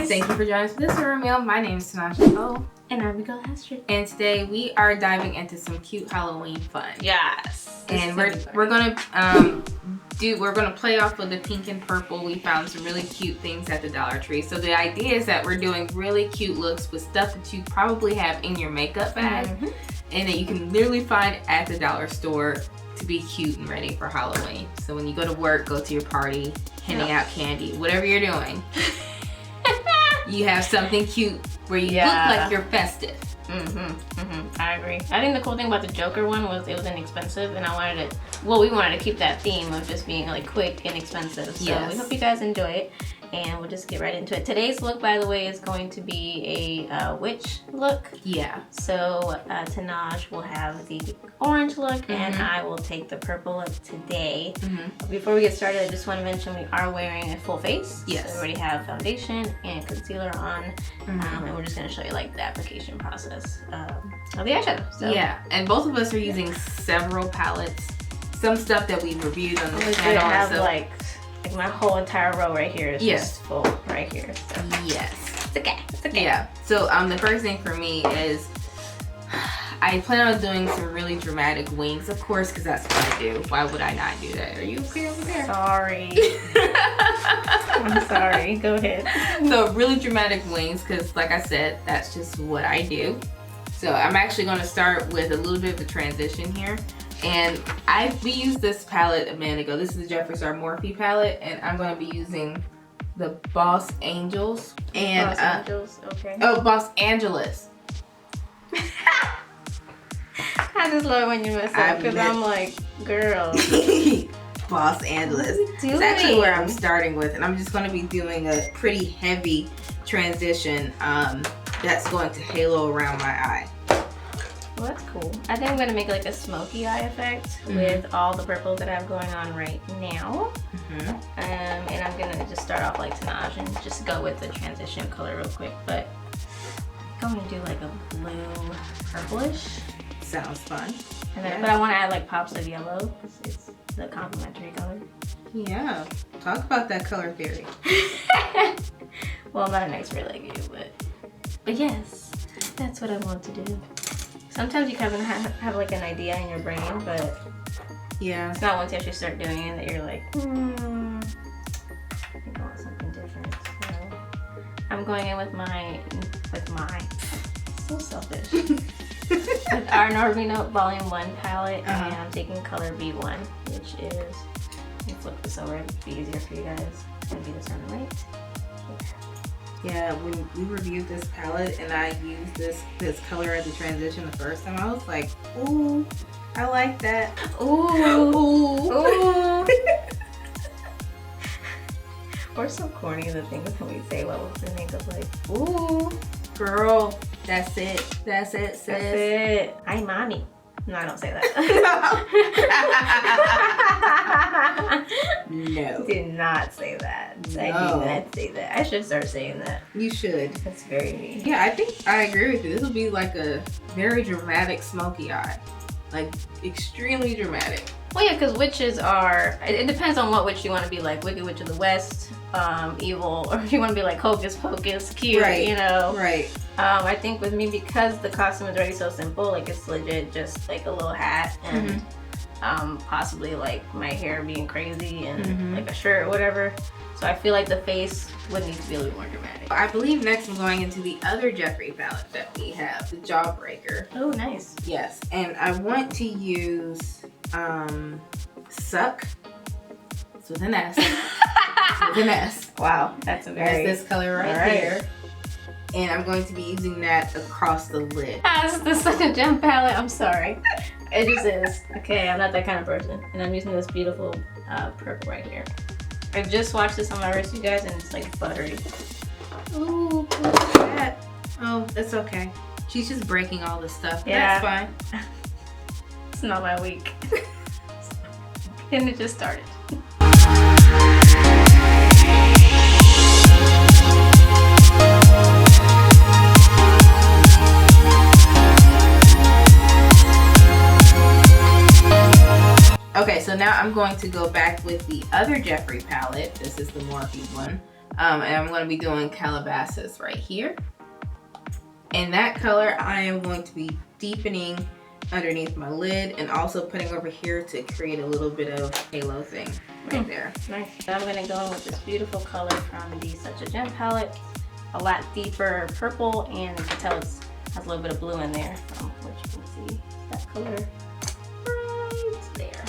Thank you for joining us for this tutorial. My name is Tasha. Oh. And I'm Astrid. And today we are diving into some cute Halloween fun. Yes. And we're gonna play off with the pink and purple. We found some really cute things at the Dollar Tree. So the idea is that we're doing really cute looks with stuff that you probably have in your makeup bag and that you can literally find at the dollar store to be cute and ready for Halloween. So when you go to work, go to your party, handing out candy, whatever you're doing, you have something cute where you look like you're festive. I agree. I think the cool thing about the Joker one was it was inexpensive, and we wanted to keep that theme of just being like quick and inexpensive. So we hope you guys enjoy it, and we'll just get right into it. Today's look, by the way, is going to be a witch look. Yeah. So Tanaj will have the orange look, and I will take the purple look today. Before we get started, I just want to mention we are wearing a full face. Yes. So we already have foundation and concealer on, and we're just going to show you like the application process of the eyeshadow. So. Yeah, and both of us are using several palettes. Some stuff that we've reviewed on the channel. I have like my whole entire row right here is just full right here. So. Yes. It's okay. It's okay. Yeah. So the first thing for me is I plan on doing some really dramatic wings, of course, because that's what I do. Why would I not do that? Are you okay over there? Sorry. I'm sorry. Go ahead. So really dramatic wings, because like I said, that's just what I do. So I'm actually going to start with a little bit of a transition here. And we used this palette a minute ago. This is the Jeffree Morphe palette, and I'm going to be using the Boss Angels. And, Boss Angels, okay. Oh, Boss Angeles. I just love when you mess up, because I'm like, girl. Boss Angeles. It's actually where I'm starting with, and I'm just going to be doing a pretty heavy transition that's going to halo around my eye. Well, that's cool. I think I'm going to make like a smoky eye effect with all the purples that I have going on right now. And I'm going to just start off like Tanaj and just go with the transition color real quick. But I'm going to do like a blue purplish. Sounds fun. And then, but I want to add like pops of yellow. It's the complementary color. Yeah. Talk about that color theory. Well, I'm not an expert like you, but yes, that's what I want to do. Sometimes you kind of have like an idea in your brain, but it's not once you actually start doing it that you're like, I think I want something different. So I'm going in with my so selfish. With our Norbino Volume 1 palette, and I'm taking color B1, which is, let me flip this over, it'd be easier for you guys. It's gonna be this on the right. Yeah, when we reviewed this palette and I used this color as a transition the first time, I was like, ooh, I like that. Ooh. Ooh. We're so corny, the things that we say while we're makeup, like, ooh. Girl, that's it. That's it, sis. That's it. Hi, mommy. No, I don't say that. No. Did not say that. No. I do not say that. I should start saying that. You should. That's very mean. Yeah, I think I agree with you. This will be like a very dramatic smoky eye. Like, extremely dramatic. Well, yeah, because witches are, it depends on what witch you want to be, like Wicked Witch of the West, evil, or if you want to be like Hocus Pocus, cute, you know. Right. I think with me, because the costume is already so simple, like it's legit just like a little hat and possibly like my hair being crazy and like a shirt or whatever. So I feel like the face would need to be a little more dramatic. I believe next I'm going into the other Jeffree palette that we have, the Jawbreaker. Oh, nice. Yes, and I want to use Suck. It's with an S. With an S. Wow, that's a very... That's this color right here. And I'm going to be using that across the lid. This is such a gem palette. I'm sorry. It just is. Okay, I'm not that kind of person. And I'm using this beautiful purple right here. I just watched this on my wrist, you guys, and it's like buttery. Ooh, look at that. Oh, it's okay. She's just breaking all this stuff. Yeah. That's fine. It's not my week. And it just started. Okay, so now I'm going to go back with the other Jeffree palette. This is the Morphe one. And I'm going to be doing Calabasas right here. And that color I am going to be deepening underneath my lid and also putting over here to create a little bit of halo thing right there. Nice. I'm going to go in with this beautiful color from the Such a Gem palette. A lot deeper purple, and you can tell it has a little bit of blue in there, which you can see that color right there.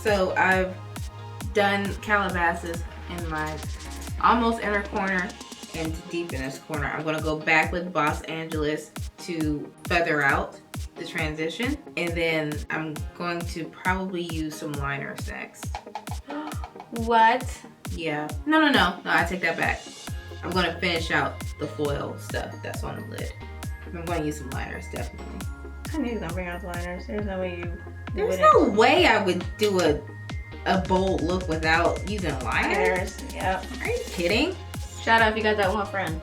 So I've done Calabasas in my almost inner corner, and to deepen this corner, I'm going to go back with Boss Angeles to feather out the transition, and then I'm going to probably use some liners next. What? Yeah. No, I take that back. I'm going to finish out the foil stuff that's on the lid. I'm going to use some liners, definitely. I knew you were going to bring out the liners. There's no way you There's no way I would do a bold look without using liners. Yep. Are you kidding? Shout out if you got that one friend.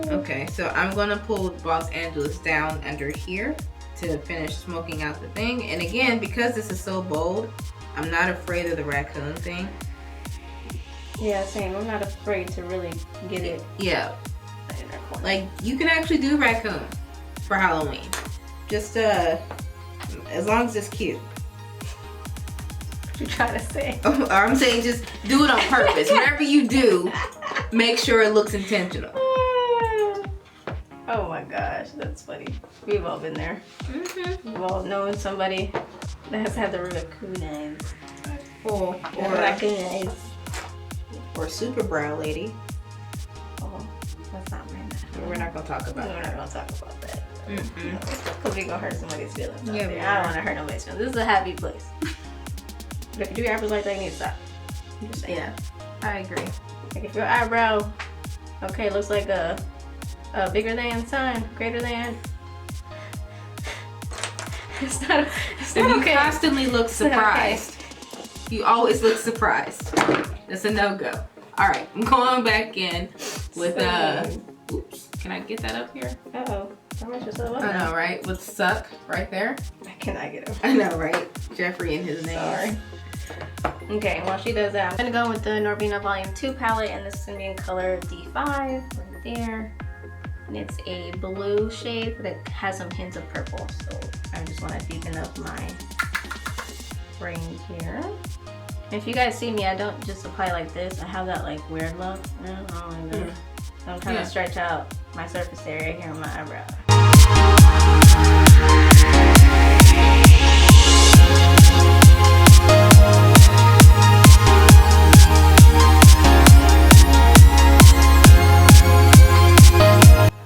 Okay, so I'm gonna pull Boss Angeles down under here to finish smoking out the thing. And again, because this is so bold, I'm not afraid of the raccoon thing. Yeah, same. I'm not afraid to really get it. Yeah. Like, you can actually do raccoon for Halloween. Just as long as it's cute. What you trying to say? I'm saying just do it on purpose. Whatever you do, make sure it looks intentional. Oh my gosh, that's funny. We've all been there. Mm-hmm. We've all known somebody that has had the raccoon eyes. Or raccoon eyes. Or super brow lady. Oh, that's not right. We're not gonna talk about We're that. not gonna talk about that. Because we're gonna hurt somebody's feelings. Yeah, I don't want to hurt nobody's feelings. This is a happy place. But if you do your eyebrows like that, you need to stop. I'm just saying. Yeah, I agree. Like if your eyebrow, okay, looks like a bigger than sign, greater than. It's not You okay. constantly look surprised. Okay. You always look surprised. That's a no-go. All right, I'm going back in with oops. Can I get that up here? Uh-oh. How much is that? I know, right? With suck right there. I cannot get over. I know, right? Jeffree and his name. Sorry. Okay, while she does that, I'm gonna go with the Norvina Volume 2 palette, and this is gonna be in color D5 right there. And it's a blue shade, but it has some hints of purple. So I just want to deepen up my ring here. And if you guys see me, I don't just apply like this. I have that like weird look. I don't know. So I'm trying to stretch out my surface area here on my eyebrow.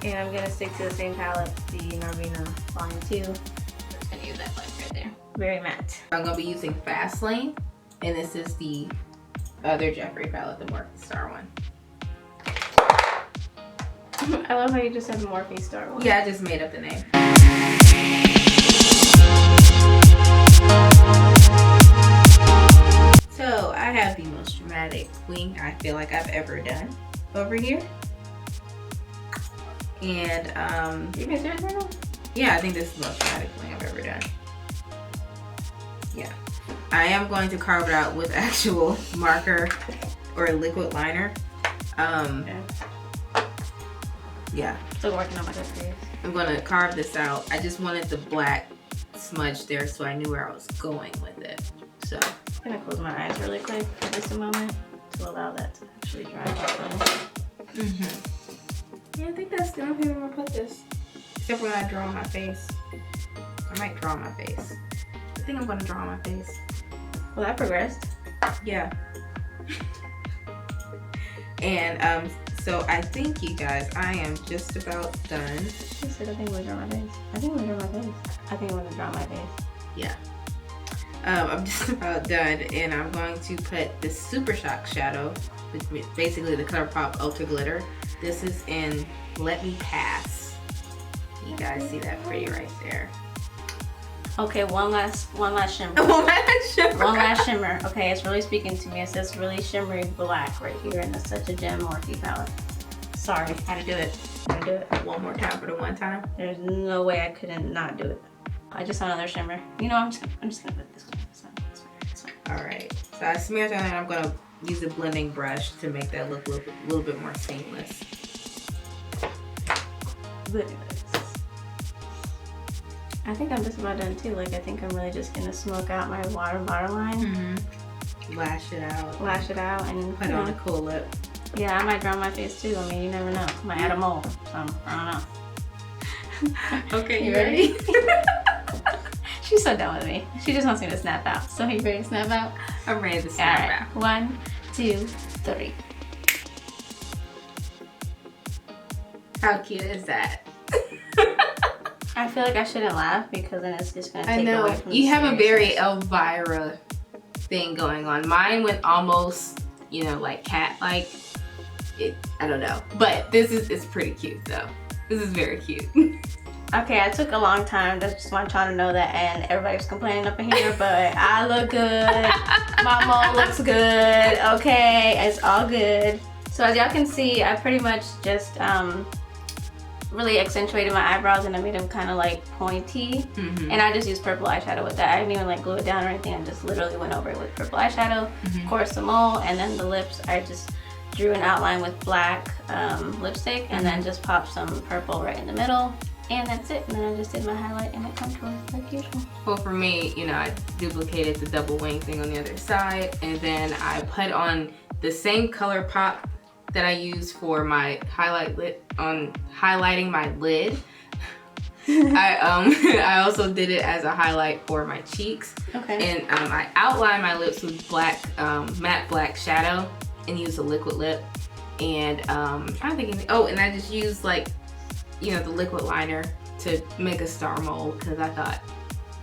And I'm going to stick to the same palette, the Norvina Volume 2. I'm just going to use that light right there. Very matte. I'm going to be using Fast Lane, and this is the other Jeffree palette, the Morphe Star one. I love how you just said the Morphe Star one. Yeah, I just made up the name. So I have the most dramatic wing I feel like I've ever done over here. And You can serious right now? yeah, I think this is the most dramatic wing I've ever done. Yeah. I am going to carve it out with actual marker or liquid liner. Yeah. Still working on my face. I'm gonna carve this out. I just wanted the black smudge there so I knew where I was going with it. So I'm gonna close my eyes really quick for just a moment to allow that to actually dry properly. Yeah, I think that's the only thing I'm gonna put this. Except when I draw on my face. I might draw on my face. I think I'm gonna draw on my face. Well, that progressed. Yeah. And so I think, you guys, I am just about done. She said, I think I'm gonna draw my face. I think I'm gonna draw my face. I think I'm gonna draw my face. Yeah. I'm just about done, and I'm going to put this Super Shock shadow, which is basically the ColourPop Ultra Glitter. This is in Let Me Pass. You guys see that pretty right there. Okay, one last shimmer. One last shimmer. One last shimmer. Okay, it's really speaking to me. It says really shimmery black right here in the Such a Gem Morphe palette. Sorry, had to do it. Had to do it. One more time for the one time. There's no way I couldn't not do it. I just saw another shimmer. You know, I'm just gonna put this one. This one. All right. So I smeared that, and I'm gonna use a blending brush to make that look a little bit more seamless. I think I'm just about done too. Like, I think I'm really just gonna smoke out my waterline. Lash it out. Lash it out and Put on a cool lip. Yeah, I might draw my face too. I mean, you never know. I might add a mole. So I don't know. Okay, you ready? She's so done with me. She just wants me to snap out. So you ready to snap out? I'm ready to snap out. 1, 2, 3. How cute is that? I feel like I shouldn't laugh because then it's just gonna take away from you have a very seriousness. Elvira thing going on. Mine went almost, you know, like cat-like. I don't know, but it's pretty cute though. This is very cute. Okay, I took a long time. That's just want y'all to know that, and everybody's complaining up in here, but I look good. My mole looks good. Okay, it's all good. So as y'all can see, I pretty much just really accentuated my eyebrows and I made them kind of like pointy. And I just used purple eyeshadow with that. I didn't even like glue it down or anything. I just literally went over it with purple eyeshadow. Of course, the mole, and then the lips, I just drew an outline with black lipstick and then just popped some purple right in the middle. And that's it. And then I just did my highlight and my contour like usual. Well, for me, you know, I duplicated the double wing thing on the other side, and then I put on the same color pop that I used for my highlighting my lid. I also did it as a highlight for my cheeks. Okay. And I outlined my lips with black, matte black shadow and used a liquid lip. And I'm trying to think, and I just used like, you know, the liquid liner to make a star mold because I thought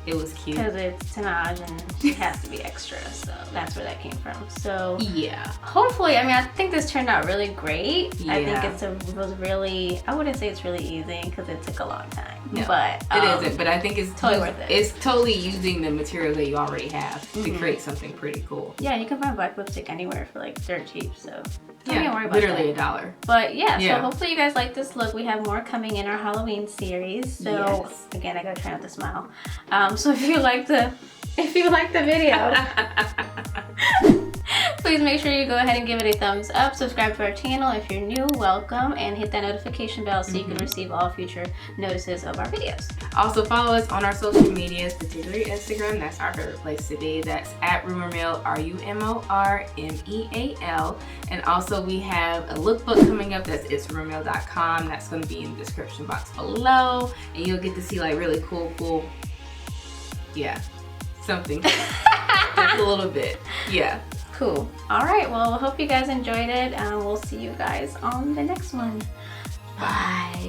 it was cute. Because it's Tanaj and it has to be extra, so that's where that came from. So yeah, hopefully, I mean, I think this turned out really great. Yeah. I think it was really, I wouldn't say it's really easy because it took a long time. No, but it isn't. But I think it's totally worth it. It's totally using the material that you already have to create something pretty cool. Yeah, you can find black lipstick anywhere for like dirt cheap, so don't even worry about literally that. $1. But yeah, so hopefully you guys like this look. We have more coming in our Halloween series. So again, I gotta try not to smile. So if you like the video, please make sure you go ahead and give it a thumbs up. Subscribe to our channel if you're new. Welcome, and hit that notification bell so you can receive all future notices of our videos. Also follow us on our social medias, particularly Instagram. That's our favorite place to be. That's at Rumormeal, RUMORMEAL. And also we have a lookbook coming up. That's itsrumormeal.com. That's going to be in the description box below, and you'll get to see like really cool, something. Just a little bit. Yeah. Cool. All right. Well, I hope you guys enjoyed it, and we'll see you guys on the next one. Bye.